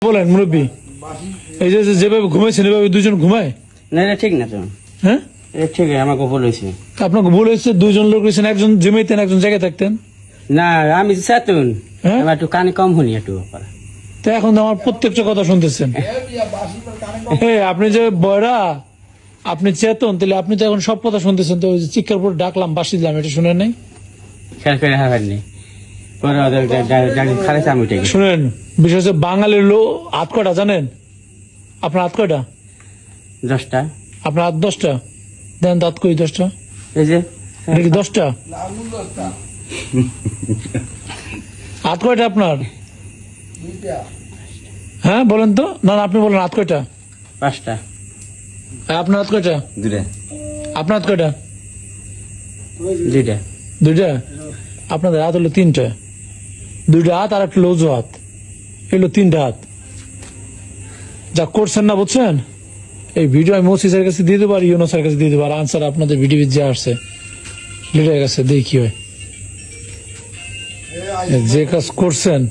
বলেন মুরব্বী, এই যে যেভাবে ঘুমাইছেন এভাবে দুজন ঘুমায়? না এটা ঠিক না তো। হ্যাঁ এটা ঠিক আমাকে ভুল হয়েছে। আপনাকে ভুল হয়েছে, দুইজন লোক রয়েছেন, একজন জিমাইতেন একজন জায়গায় থাকতেন। না আমি চেতন, হ্যাঁ? আমার একটু কানে কম শুনি একটু। তো এখন তো আমার প্রত্যেকটা কথা শুনতেছেন। হ্যাঁ আপনি যে বয়রা, আপনি চেতন, তাহলে আপনি তো এখন সব কথা শুনতেছেন। তো ওই যে চিৎকার করে ডাকলাম, বাসি দিলাম, এটা শুনেন নাই? খেয়াল করে হারার নেই পরে ওদের খারাইছে আমি উঠে গেছি। শুনেন, বিশেষ করে বাঙালির লোক হাত কটা জানেন? আপনার হাত কয়টা? 10টা। আপনার হাত 10টা? দেন দাঁত কই 10টা? এই যে এটা কি 10টা? হাত কয়টা আপনার? হ্যাঁ বলেন তো। না না, আপনি বলেন হাত কয়টা? 5টা। আপনার হাত কয়টা? 2টা। আপনার হাত কয়টা? 2টা। 2টা? আপনাদের হাত হলো 3টা। 2টা হাত আর একটা লৌজু হাত, এগুলো 3টা হাত। যা করছেন না, বুঝছেন? এই ভিডিও আমি ওসি স্যারের কাছে দিয়ে দেবো আর ইউনো স্যারের কাছে দিয়ে দেবো, আর আনসার আপনাদের ভিডিও যে আসছে লিডারের কাছে দেখি হয়। যে কাজ করছেন